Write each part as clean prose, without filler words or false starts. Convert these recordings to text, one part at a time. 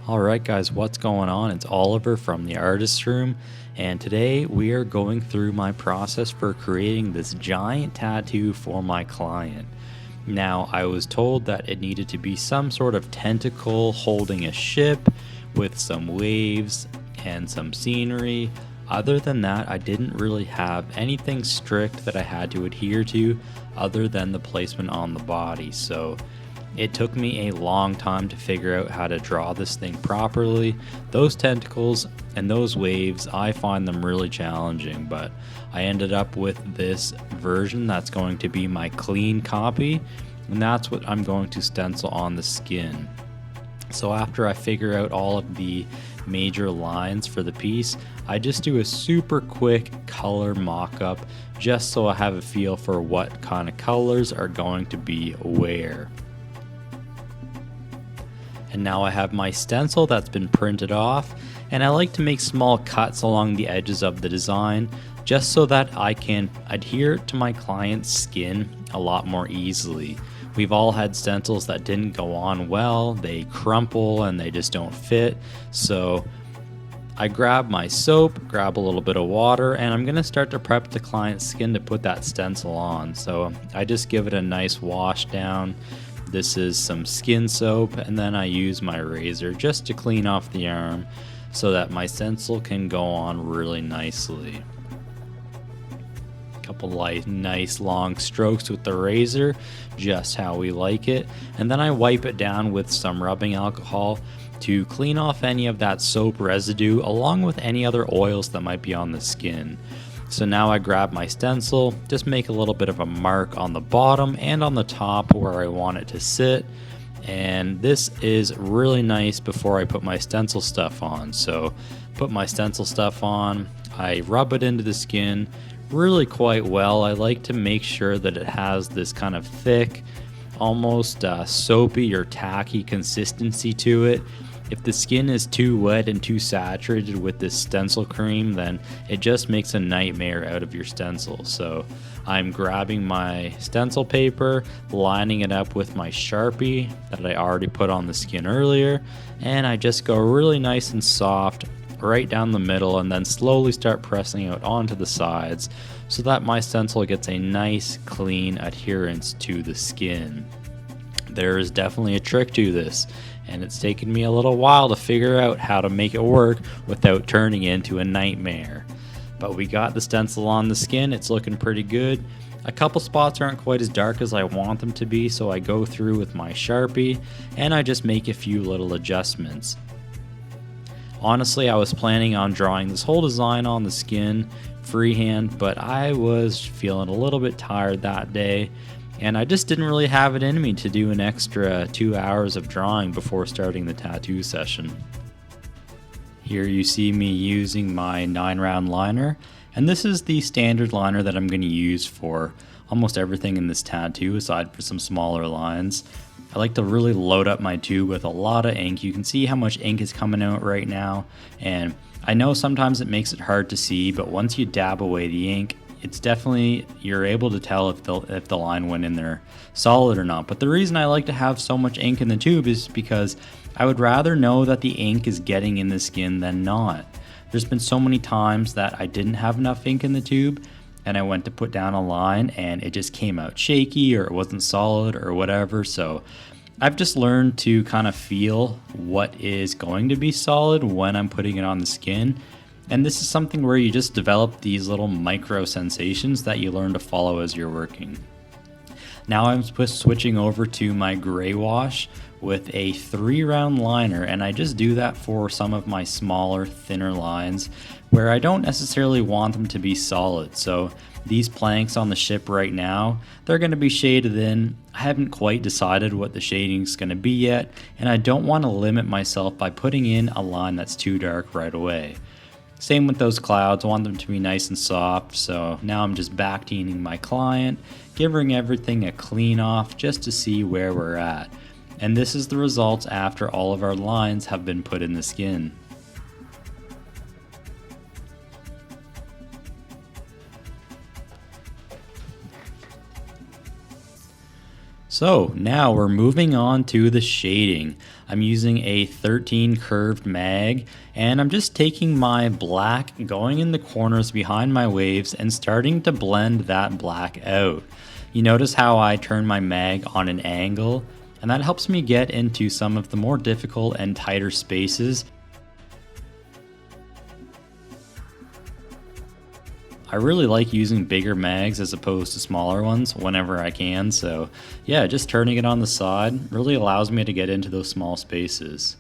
Alright guys, what's going on? It's Oliver from the Artist's Room, and today we are going through my process for creating this giant tattoo for my client. Now, I was told that it needed to be some sort of tentacle holding a ship with some waves and some scenery. Other than that, I didn't really have anything strict that I had to adhere to other than the placement on the body. So it took me a long time to figure out how to draw this thing properly. Those tentacles and those waves, I find them really challenging, but I ended up with this version that's going to be my clean copy, and that's what I'm going to stencil on the skin. So after I figure out all of the major lines for the piece, I just do a super quick color mock-up just so I have a feel for what kind of colors are going to be where. And now I have my stencil that's been printed off, and I like to make small cuts along the edges of the design just so that I can adhere to my client's skin a lot more easily. We've all had stencils that didn't go on well, they crumple and they just don't fit. So I grab my soap, grab a little bit of water, and I'm gonna start to prep the client's skin to put that stencil on. So I just give it a nice wash down. This is some skin soap, and then I use my razor just to clean off the arm so that my stencil can go on really nicely. Couple nice long strokes with the razor, just how we like it, and then I wipe it down with some rubbing alcohol to clean off any of that soap residue along with any other oils that might be on the skin. So now I grab my stencil, just make a little bit of a mark on the bottom and on the top where I want it to sit. And this is really nice before I put my stencil stuff on. So put my stencil stuff on, I rub it into the skin really quite well. I like to make sure that it has this kind of thick, almost soapy or tacky consistency to it. If the skin is too wet and too saturated with this stencil cream, then it just makes a nightmare out of your stencil. So I'm grabbing my stencil paper, lining it up with my Sharpie that I already put on the skin earlier, and I just go really nice and soft right down the middle and then slowly start pressing out onto the sides so that my stencil gets a nice clean adherence to the skin. There is definitely a trick to this, and it's taken me a little while to figure out how to make it work without turning into a nightmare. But we got the stencil on the skin, it's looking pretty good. A couple spots aren't quite as dark as I want them to be, so I go through with my Sharpie and I just make a few little adjustments. Honestly, I was planning on drawing this whole design on the skin freehand, but I was feeling a little bit tired that day, and I just didn't really have it in me to do an extra 2 hours of drawing before starting the tattoo session. Here you see me using my 9-round liner, and this is the standard liner that I'm going to use for almost everything in this tattoo aside for some smaller lines. I like to really load up my tube with a lot of ink. You can see how much ink is coming out right now, and I know sometimes it makes it hard to see, but once you dab away the ink, it's definitely, you're able to tell if the line went in there solid or not. But the reason I like to have so much ink in the tube is because I would rather know that the ink is getting in the skin than not. There's been so many times that I didn't have enough ink in the tube and I went to put down a line and it just came out shaky or it wasn't solid or whatever. So I've just learned to kind of feel what is going to be solid when I'm putting it on the skin. And this is something where you just develop these little micro sensations that you learn to follow as you're working. Now I'm switching over to my gray wash with a 3-round liner, and I just do that for some of my smaller, thinner lines where I don't necessarily want them to be solid. So these planks on the ship right now, they're going to be shaded in. I haven't quite decided what the shading is going to be yet, and I don't want to limit myself by putting in a line that's too dark right away. Same with those clouds, I want them to be nice and soft, so now I'm just back teaning my client, giving everything a clean off just to see where we're at. And this is the results after all of our lines have been put in the skin. So now we're moving on to the shading. I'm using a 13 curved mag, and I'm just taking my black, going in the corners behind my waves and starting to blend that black out. You notice how I turn my mag on an angle, and that helps me get into some of the more difficult and tighter spaces. I really like using bigger mags as opposed to smaller ones whenever I can, so yeah, just turning it on the side really allows me to get into those small spaces.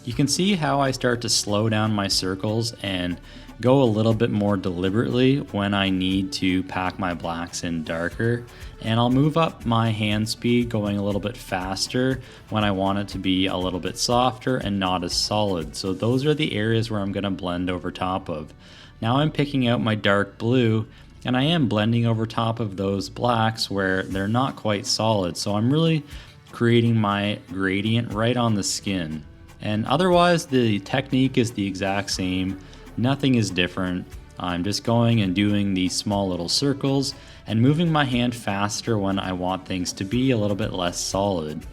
You can see how I start to slow down my circles and go a little bit more deliberately when I need to pack my blacks in darker, and I'll move up my hand speed going a little bit faster when I want it to be a little bit softer and not as solid. So those are the areas where I'm going to blend over top of. Now I'm picking out my dark blue, and I am blending over top of those blacks where they're not quite solid, so I'm really creating my gradient right on the skin. And otherwise the technique is the exact same, nothing is different. I'm just going and doing these small little circles and moving my hand faster when I want things to be a little bit less solid.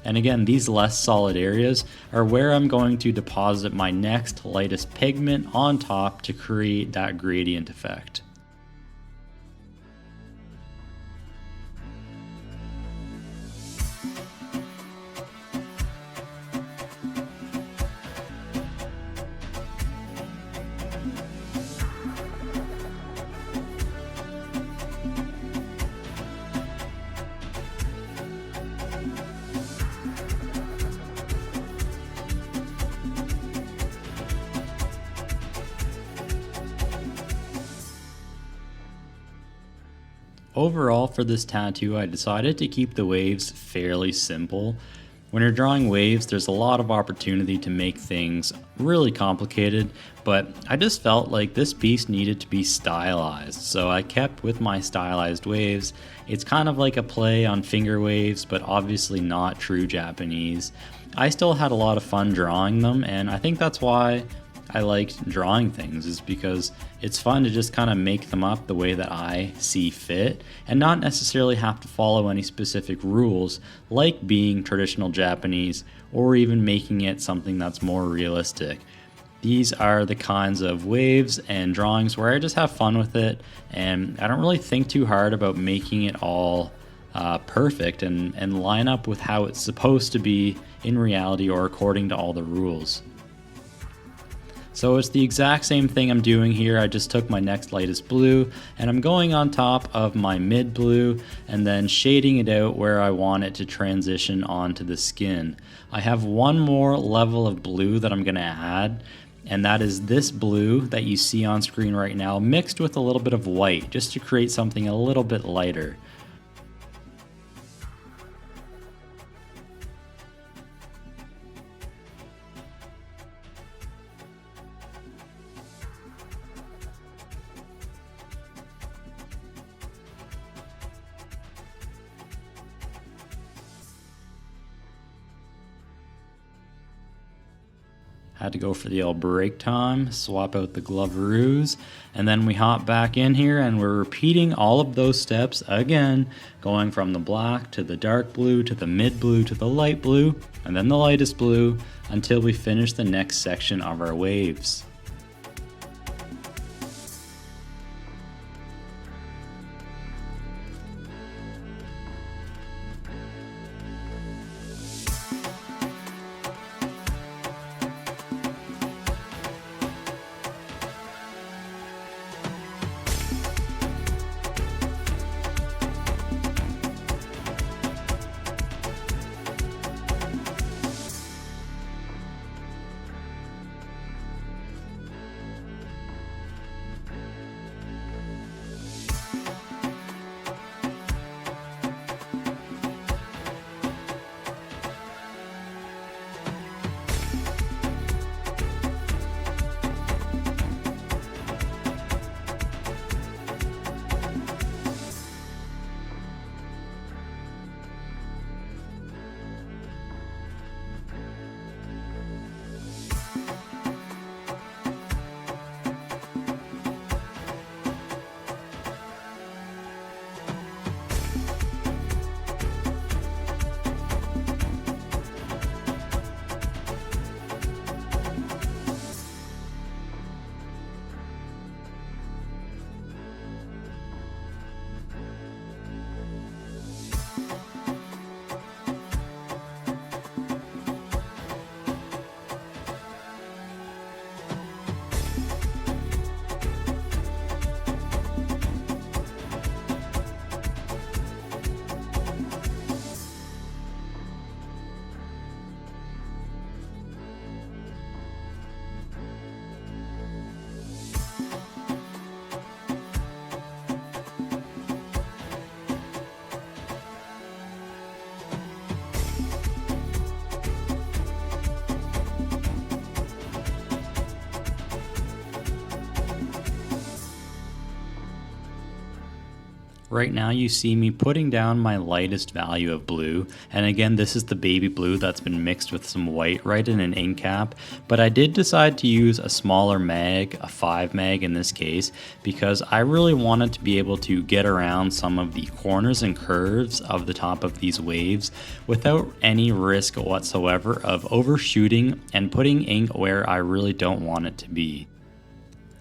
And again, these less solid areas are where I'm going to deposit my next lightest pigment on top to create that gradient effect. Overall for this tattoo, I decided to keep the waves fairly simple. When you're drawing waves, there's a lot of opportunity to make things really complicated, but I just felt like this piece needed to be stylized, so I kept with my stylized waves. It's kind of like a play on finger waves, but obviously not true Japanese. I still had a lot of fun drawing them, and I think that's why I liked drawing things, is because it's fun to just kind of make them up the way that I see fit and not necessarily have to follow any specific rules like being traditional Japanese or even making it something that's more realistic. These are the kinds of waves and drawings where I just have fun with it, and I don't really think too hard about making it all perfect and line up with how it's supposed to be in reality or according to all the rules. So it's the exact same thing I'm doing here. I just took my next lightest blue and I'm going on top of my mid blue and then shading it out where I want it to transition onto the skin. I have one more level of blue that I'm going to add, and that is this blue that you see on screen right now mixed with a little bit of white just to create something a little bit lighter. Had to go for the old break time, swap out the gloveroos, and then we hop back in here and we're repeating all of those steps again, going from the black to the dark blue to the mid blue to the light blue and then the lightest blue until we finish the next section of our waves. Right now you see me putting down my lightest value of blue, and again this is the baby blue that's been mixed with some white right in an ink cap, but I did decide to use a smaller mag, a 5 mag in this case, because I really wanted to be able to get around some of the corners and curves of the top of these waves without any risk whatsoever of overshooting and putting ink where I really don't want it to be.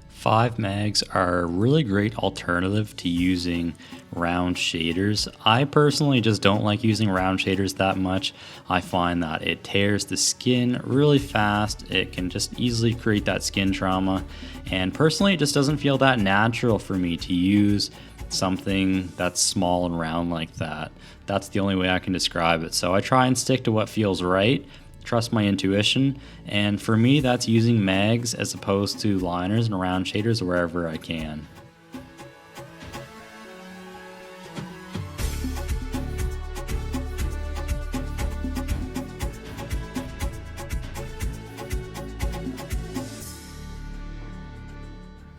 5 mags are a really great alternative to using round shaders. I personally just don't like using round shaders that much. I find that it tears the skin really fast. It can just easily create that skin trauma. And personally, it just doesn't feel that natural for me to use something that's small and round like that. That's the only way I can describe it. So I try and stick to what feels right. Trust my intuition, and for me that's using mags as opposed to liners and round shaders wherever I can.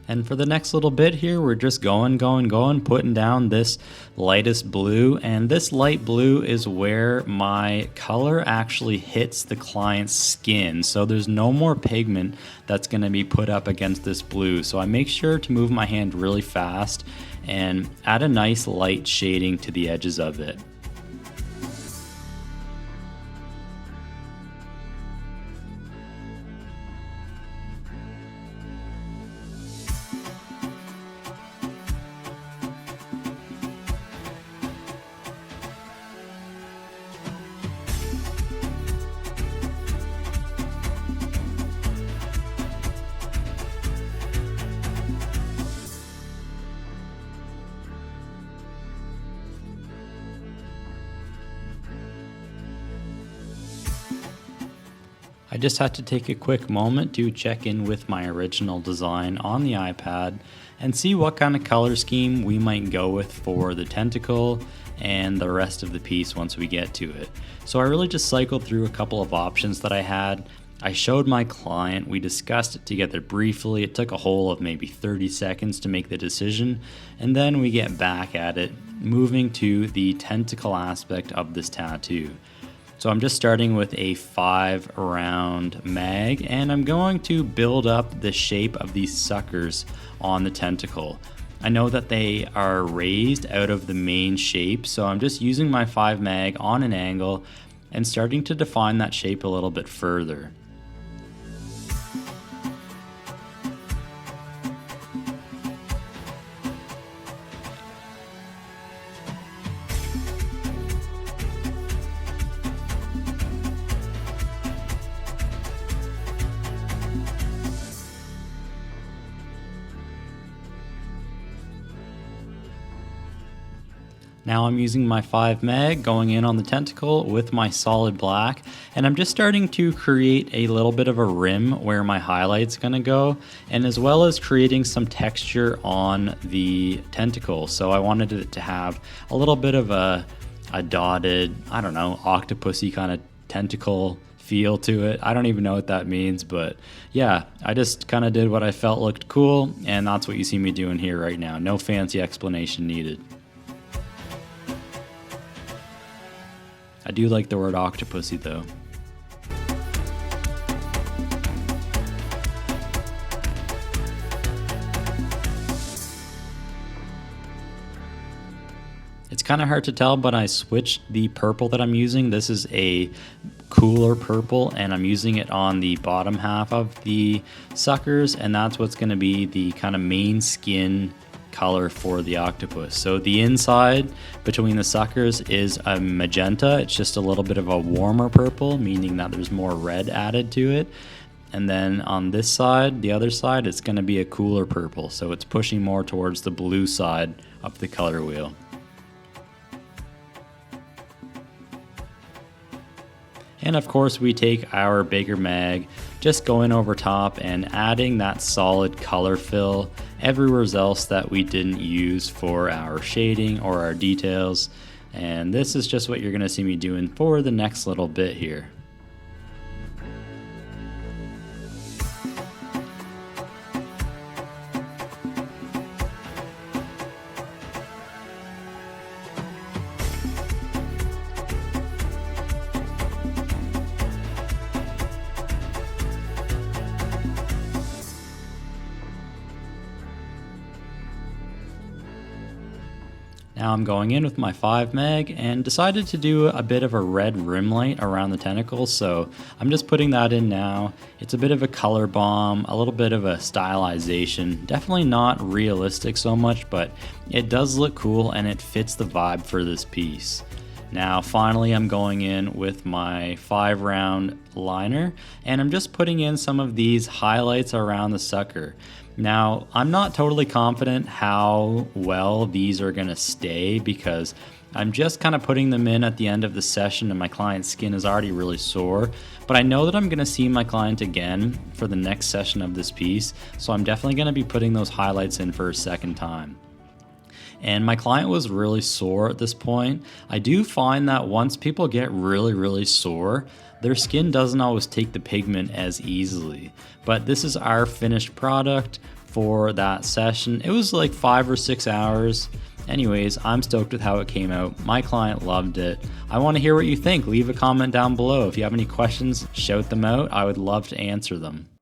And for the next little bit here, we're just going, putting down this lightest blue. And this light blue is where my color actually hits the client's skin. So there's no more pigment that's gonna be put up against this blue. So I make sure to move my hand really fast and add a nice light shading to the edges of it. I just had to take a quick moment to check in with my original design on the iPad and see what kind of color scheme we might go with for the tentacle and the rest of the piece once we get to it. So I really just cycled through a couple of options that I had. I showed my client, we discussed it together briefly. It took a whole of maybe 30 seconds to make the decision, and then we get back at it, moving to the tentacle aspect of this tattoo. So I'm just starting with a 5 round mag, and I'm going to build up the shape of these suckers on the tentacle. I know that they are raised out of the main shape, so I'm just using my 5 mag on an angle and starting to define that shape a little bit further. Now I'm using my 5 mag going in on the tentacle with my solid black, and I'm just starting to create a little bit of a rim where my highlight's gonna go, and as well as creating some texture on the tentacle. So I wanted it to have a little bit of a dotted, I don't know, octopusy kind of tentacle feel to it. I don't even know what that means, but yeah, I just kind of did what I felt looked cool, and that's what you see me doing here right now. No fancy explanation needed. I do like the word octopusy though. It's kind of hard to tell, but I switched the purple that I'm using. This is a cooler purple, and I'm using it on the bottom half of the suckers, and that's what's going to be the kind of main skin color for the octopus. So the inside between the suckers is a magenta. It's just a little bit of a warmer purple, meaning that there's more red added to it. And then on this side, the other side, it's going to be a cooler purple. So it's pushing more towards the blue side of the color wheel. And of course we take our bigger mag, just going over top and adding that solid color fill everywhere else that we didn't use for our shading or our details. And this is just what you're gonna see me doing for the next little bit here. Now I'm going in with my 5 meg and decided to do a bit of a red rim light around the tentacles, so I'm just putting that in now. It's a bit of a color bomb, a little bit of a stylization, definitely not realistic so much, but it does look cool and it fits the vibe for this piece. Now finally I'm going in with my 5 round liner and I'm just putting in some of these highlights around the sucker. Now I'm not totally confident how well these are going to stay because I'm just kind of putting them in at the end of the session and my client's skin is already really sore, but I know that I'm going to see my client again for the next session of this piece, so I'm definitely going to be putting those highlights in for a second time. And my client was really sore at this point. I do find that once people get really sore, their skin doesn't always take the pigment as easily. But this is our finished product for that session. It was like 5 or 6 hours. Anyways, I'm stoked with how it came out. My client loved it. I want to hear what you think. Leave a comment down below. If you have any questions, shout them out. I would love to answer them.